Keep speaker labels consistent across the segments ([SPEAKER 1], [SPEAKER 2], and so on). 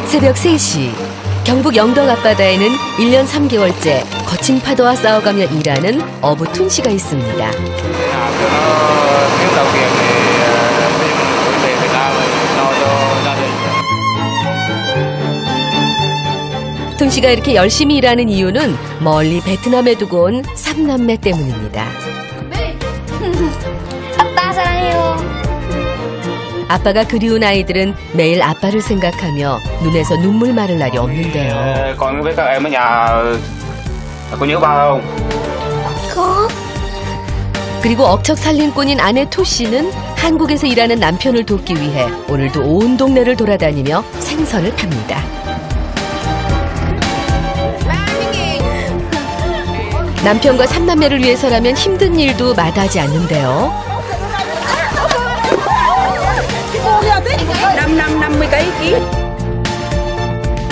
[SPEAKER 1] 새벽 3시, 경북 영덕 앞바다에는 1년 3개월째 거친 파도와 싸워가며 일하는 어부 툰 씨가 있습니다. 툰 씨가 이렇게 열심히 일하는 이유는 멀리 베트남에 두고 온 3남매 때문입니다.
[SPEAKER 2] 아빠 사랑해요.
[SPEAKER 1] 아빠가 그리운 아이들은 매일 아빠를 생각하며 눈에서 눈물 마를 날이 없는데요.
[SPEAKER 3] Còn với các em ở nhà có nhớ ba không?
[SPEAKER 2] có.
[SPEAKER 1] 그리고 억척 살림꾼인 아내 토 씨는 한국에서 일하는 남편을 돕기 위해 오늘도 온 동네를 돌아다니며 생선을 팝니다. 남편과 3남매를 위해서라면 힘든 일도 마다하지 않는데요.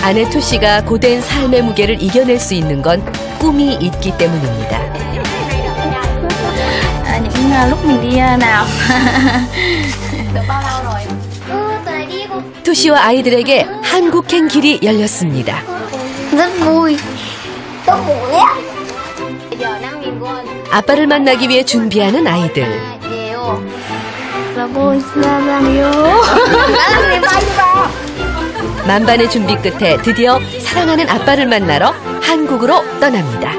[SPEAKER 1] 아내 토 씨가 고된 삶의 무게를 이겨낼 수 있는 건 꿈이 있기 때문입니다.
[SPEAKER 2] Những lúc mình đi nào.
[SPEAKER 1] 토 씨와 아이들에게 한국행 길이 열렸습니다.
[SPEAKER 2] Rất vui. Tốt vui á.
[SPEAKER 1] 아빠를 만나기 위해 준비하는 아이들.
[SPEAKER 2] Là vui, 사랑해요.
[SPEAKER 1] 만반의 준비 끝에 드디어 사랑하는 아빠를 만나러 한국으로 떠납니다.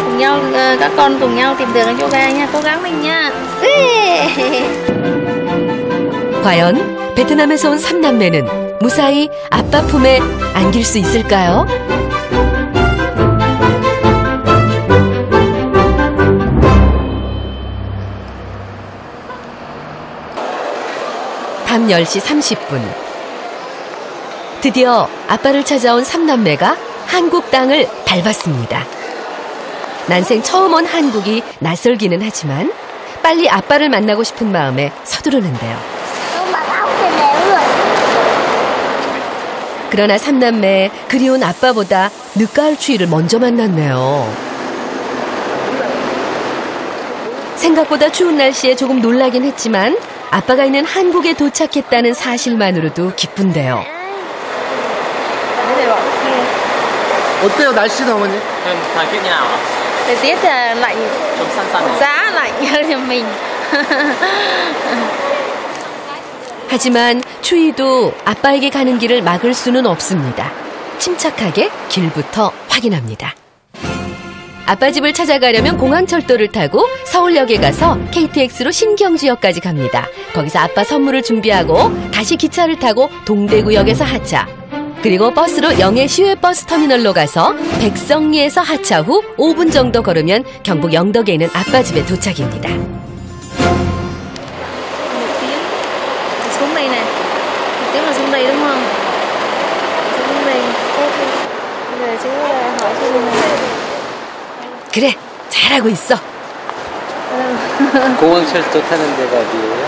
[SPEAKER 2] Cùng nhau, các con cùng nhau tìm đường cho ga nha, cố gắng mình nha.
[SPEAKER 1] 과연 베트남에서 온 3남매는 무사히 아빠 품에 안길 수 있을까요? 밤 10시 30분. 드디어 아빠를 찾아온 3남매가 한국 땅을 밟았습니다. 난생 처음 온 한국이 낯설기는 하지만 빨리 아빠를 만나고 싶은 마음에 서두르는데요. 그러나 3남매 그리운 아빠보다 늦가을 추위를 먼저 만났네요. 생각보다 추운 날씨에 조금 놀라긴 했지만 아빠가 있는 한국에 도착했다는 사실만으로도 기쁜데요.
[SPEAKER 4] 어때요 날씨는 어머니?
[SPEAKER 2] Thời tiết lạnh, giá lạnh hơn nhà mình.
[SPEAKER 1] 하지만 추위도 아빠에게 가는 길을 막을 수는 없습니다. 침착하게 길부터 확인합니다. 아빠 집을 찾아가려면 공항철도를 타고 서울역에 가서 KTX로 신경주역까지 갑니다. 거기서 아빠 선물을 준비하고 다시 기차를 타고 동대구역에서 하차. 그리고 버스로 영해 시외버스 터미널로 가서 백성리에서 하차 후 5분 정도 걸으면 경북 영덕에 있는 아빠 집에 도착입니다.
[SPEAKER 2] Xuống đây này. Tiếng là xuống đây đúng không? Xuống đây. Giờ chú hỏi cho mình.
[SPEAKER 1] 그래, 잘하고 있어.
[SPEAKER 4] 공항철도 타는 데가 어디예요?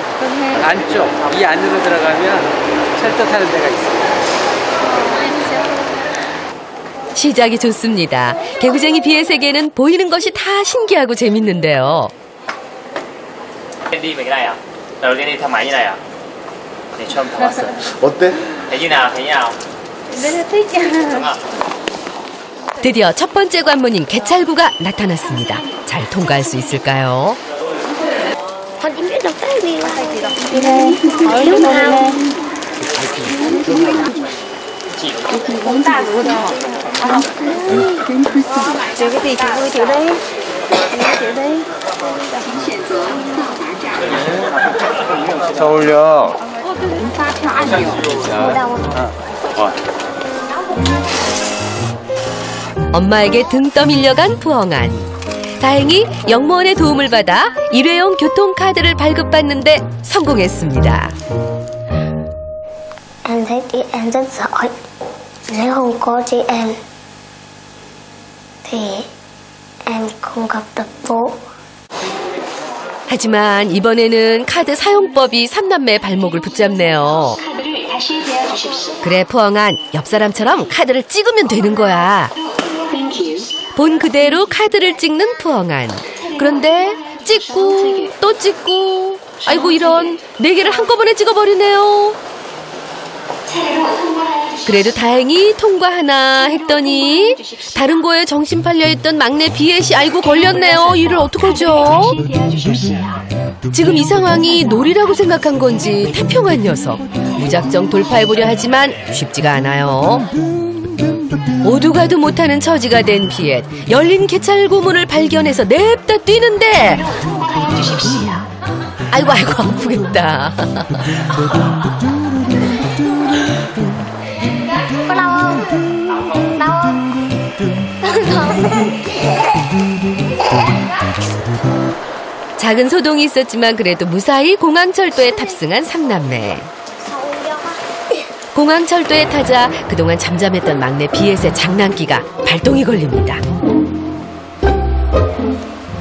[SPEAKER 4] 안쪽, 이 안으로 들어가면 철도 타는 데가 있어요.
[SPEAKER 1] 시작이 좋습니다. 개구쟁이 비의 세계는 보이는 것이 다 신기하고 재밌는데요.
[SPEAKER 3] đi về cái này à? Đầu tiên đi thang máy như này à? Để cho em thử
[SPEAKER 4] 어때?
[SPEAKER 3] thấy như nào? Thấy như nào?
[SPEAKER 2] Rất thích.
[SPEAKER 3] Đúng không?
[SPEAKER 1] 드디어 첫 번째 관문인 개찰구가 나타났습니다. 잘 통과할 수 있을까요?
[SPEAKER 2] Con chỉ biết đọc cái gì mà. Đi đây. Hỏi lúc nào?
[SPEAKER 3] Chỉ
[SPEAKER 2] Bốn tạ rồi đó. Chờ cái gì chị ơi, chờ đây. Chờ đây.
[SPEAKER 3] 서울역.
[SPEAKER 2] 发票按钮.
[SPEAKER 1] 엄마에게 등 떠밀려간 푸엉안. 다행히 영무원의 도움을 받아 일회용 교통카드를 발급받는데 성공했습니다.
[SPEAKER 2] Em thấy chị em rất giỏi. Nếu không có chị em thì em không gặp được bố.
[SPEAKER 1] 하지만 이번에는 카드 사용법이 3남매의 발목을 붙잡네요. 그래 푸엉안, 옆 사람처럼 카드를 찍으면 되는 거야. 본 그대로 카드를 찍는 푸엉안. 그런데 찍고 또 찍고, 아이고 이런, 4개를 한꺼번에 찍어버리네요. 그래도 다행히 통과하나 했더니 다른 거에 정신 팔려있던 막내 비엣이 아이고 걸렸네요. 이를 어떡하죠? 지금 이 상황이 놀이라고 생각한 건지 태평한 녀석. 무작정 돌파해보려 하지만 쉽지가 않아요. 오도 가도 못하는 처지가 된 비엣. 열린 개찰 고문을 발견해서 냅다 뛰는데 아이고 아프겠다. 작은 소동이 있었지만 그래도 무사히 공항철도에 탑승한 삼남매. 공항철도에 타자 그동안 잠잠했던 막내 비엣의 장난기가 발동이 걸립니다.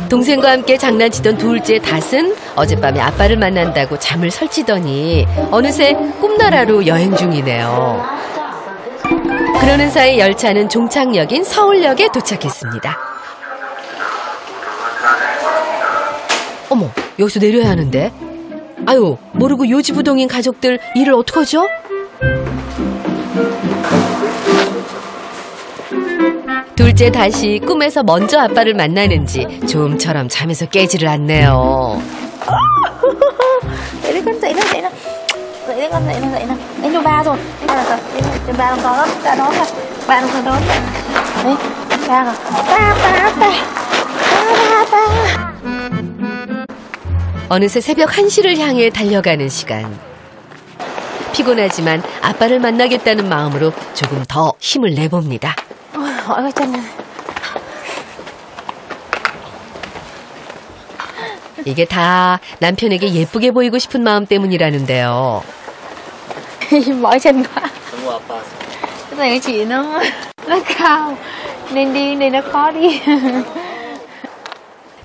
[SPEAKER 1] 동생과 함께 장난치던 둘째 닷은 어젯밤에 아빠를 만난다고 잠을 설치더니 어느새 꿈나라로 여행 중이네요. 그러는 사이 열차는 종착역인 서울역에 도착했습니다. 어머, 여기서 내려야 하는데? 아유, 모르고 요지부동인 가족들 일을 어떡하죠? 둘째 다시 꿈에서 먼저 아빠를 만나는지 좀처럼 잠에서 깨지를 않네요.
[SPEAKER 2] Dậy đi con, dậy đi con. Dậy đi con, dậy nè. Đánh cho ba rồi. Cho ba con đó, ra đó thôi. Ba con đó. Đấy, ba rồi. Ba.
[SPEAKER 1] 어느새 새벽 1시를 향해 달려가는 시간. 피곤하지만 아빠를 만나겠다는 마음으로 조금 더 힘을 내봅니다.
[SPEAKER 2] Hỏi cái chân này.
[SPEAKER 1] 이게 다 남편에게 예쁘게 보이고 싶은 마음 때문이라는데요.
[SPEAKER 2] Mỏi chân quá.
[SPEAKER 3] Đúng rồi, a빠.
[SPEAKER 2] Cái này của chị nó cao. Nên đi nên nó khó đi.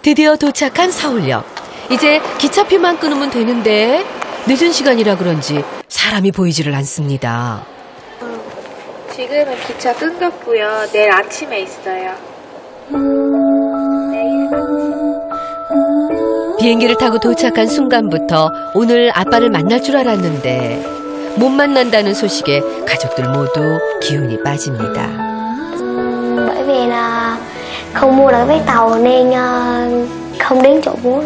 [SPEAKER 1] 드디어 도착한 서울역. 이제 기차표만 끊으면 되는데 늦은 시간이라 그런지 사람이 보이지를 않습니다.
[SPEAKER 2] 지금은 기차 끊겼고요. 내일 아침에 있어요.
[SPEAKER 1] 비행기를 타고 도착한 순간부터 오늘 아빠를 만날 줄 알았는데 못 만난다는 소식에 가족들 모두 기운이 빠집니다.
[SPEAKER 5] Bởi vì là không mua được vé tàu nên không đến chỗ bố.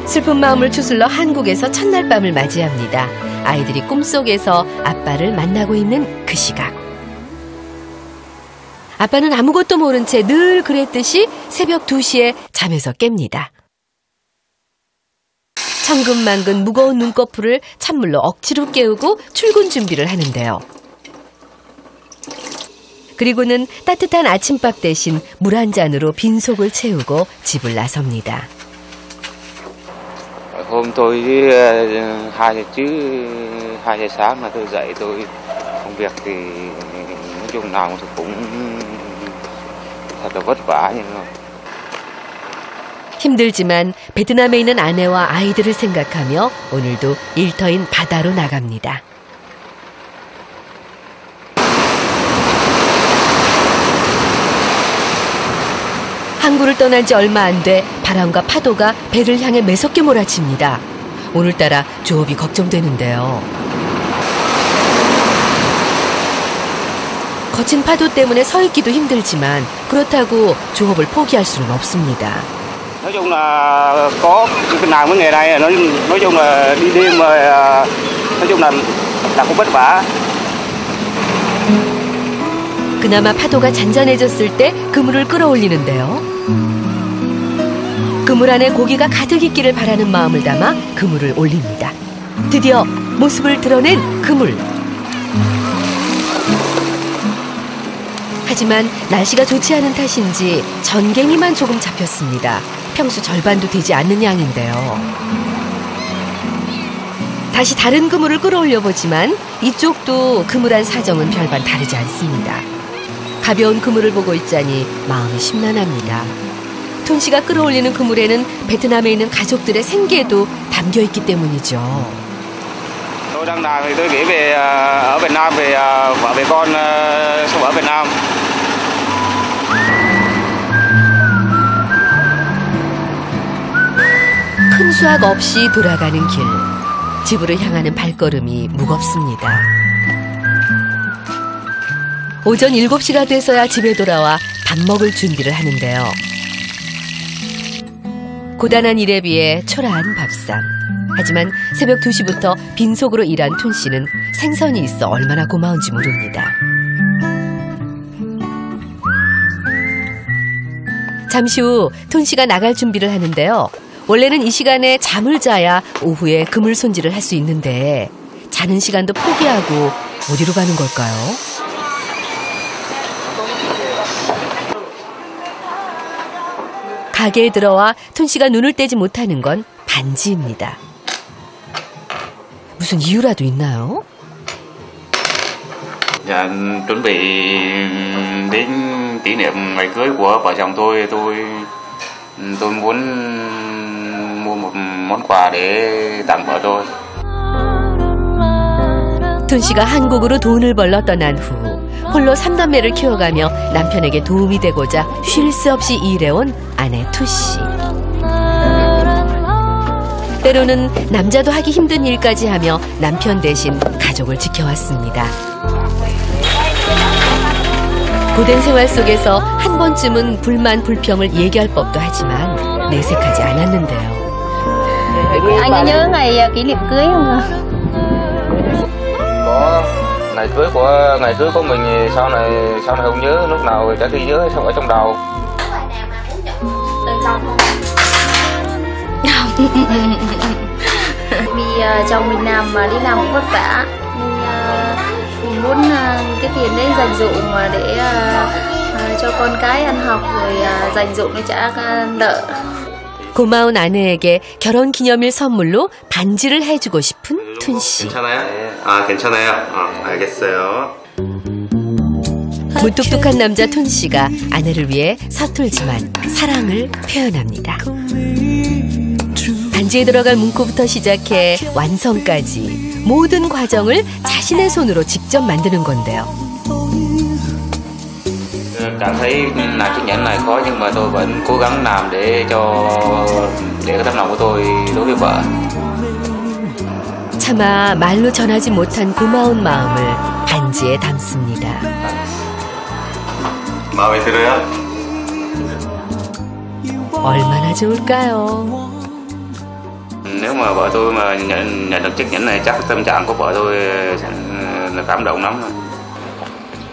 [SPEAKER 1] 슬픈 마음을 추슬러 한국에서 첫날 밤을 맞이합니다. 아이들이 꿈속에서 아빠를 만나고 있는 그 시각. 아빠는 아무것도 모른 채 늘 그랬듯이 새벽 2시에 잠에서 깹니다. 천근만근 무거운 눈꺼풀을 찬물로 억지로 깨우고 출근 준비를 하는데요. 그리고는 따뜻한 아침밥 대신 물 한 잔으로 빈속을 채우고 집을 나섭니다.
[SPEAKER 4] Hôm tôi với 2 giờ chứ 2 giờ sáng mà tôi dậy tôi công việc thì nói chung nào cũng thật là vất vả nhưng mà
[SPEAKER 1] 힘들지만 베트남에 있는 아내와 아이들을 생각하며 오늘도 일터인 바다로 나갑니다. 항구를 떠난 지 얼마 안 돼 바람과 파도가 배를 향해 매섭게 몰아칩니다. 오늘따라 조업이 걱정되는데요. 거친 파도 때문에 서 있기도 힘들지만 그렇다고 조업을 포기할 수는 없습니다.
[SPEAKER 4] nói chung là có cái nào với nghề này nói chung là đi đêm mà nói chung là cũng vất vả.
[SPEAKER 1] 그나마 파도가 잔잔해졌을 때 그물을 끌어올리는데요. 그물 안에 고기가 가득 있기를 바라는 마음을 담아 그물을 올립니다. 드디어 모습을 드러낸 그물. 하지만 날씨가 좋지 않은 탓인지 전갱이만 조금 잡혔습니다. 평소 절반도 되지 않는 양인데요. 다시 다른 그물을 끌어올려보지만 이쪽도 그물 안 사정은 별반 다르지 않습니다. 가벼운 그물을 보고 있자니 마음이 심란합니다. 톤 씨가 끌어올리는 그물에는 베트남에 있는 가족들의 생계도 담겨 있기 때문이죠.
[SPEAKER 4] Tôi đang làm thì tôi nghĩ về ở Việt Nam về vợ về con sống ở Việt Nam.
[SPEAKER 1] 큰 수확 없이 돌아가는 길. 집으로 향하는 발걸음이 무겁습니다. 오전 7시가 돼서야 집에 돌아와 밥 먹을 준비를 하는데요. 고단한 일에 비해 초라한 밥상. 하지만 새벽 2시부터 빈속으로 일한 툰 씨는 생선이 있어 얼마나 고마운지 모릅니다. 잠시 후 툰 씨가 나갈 준비를 하는데요. 원래는 이 시간에 잠을 자야 오후에 그물 손질을 할 수 있는데 자는 시간도 포기하고 어디로 가는 걸까요? 가게에 들어와 툰 씨가 눈을 떼지 못하는 건 반지입니다. 무슨 이유라도 있나요?
[SPEAKER 4] Dạ, chuẩn bị đến kỷ niệm ngày cưới của vợ chồng tôi muốn mua một món quà để tặng vợ tôi.
[SPEAKER 1] 툰 씨가 한국으로 돈을 벌러 떠난 후 홀로 3남매를 키워가며 남편에게 도움이 되고자 쉴 새 없이 일해온 아내 투 씨. 때로는 남자도 하기 힘든 일까지 하며 남편 대신 가족을 지켜왔습니다. 고된 생활 속에서 한 번쯤은 불만 불평을 얘기할 법도 하지만 내색하지 않았는데요.
[SPEAKER 2] Anh có nhớ ngày kỷ niệm cưới không ạ?
[SPEAKER 4] Có ngày cưới của mình thì sau này không nhớ, lúc nào chắc khi nhớ ở trong đầu.
[SPEAKER 2] Vì chồng mình đi làm cũng vất vả nên mình muốn cái tiền đấy dành dụm mà để cho con cái ăn học rồi dành dụm để trả nợ.
[SPEAKER 1] 고마운 아내에게 결혼 기념일 선물로 반지를 해주고 싶은 툰 씨.
[SPEAKER 6] 괜찮아요? 아, 괜찮아요. 알겠어요.
[SPEAKER 1] 무뚝뚝한 남자 툰 씨가 아내를 위해 서툴지만 사랑을 표현합니다. 반지에 들어갈 문구부터 시작해 완성까지 모든 과정을 자신의 손으로 직접 만드는 건데요.
[SPEAKER 4] Cảm thấy làm chiếc nhẫn này khó nhưng mà tôi vẫn cố gắng làm để cái tấm lòng của tôi đối với vợ.
[SPEAKER 1] 차마 말로 전하지 못한 고마운 마음을 반지에 담습니다.
[SPEAKER 6] 마음에 들어요?
[SPEAKER 1] 얼마나 좋을까요?
[SPEAKER 4] Nếu mà vợ tôi mà nhận được chiếc nhẫn này chắc tâm trạng của vợ tôi sẽ cảm động lắm.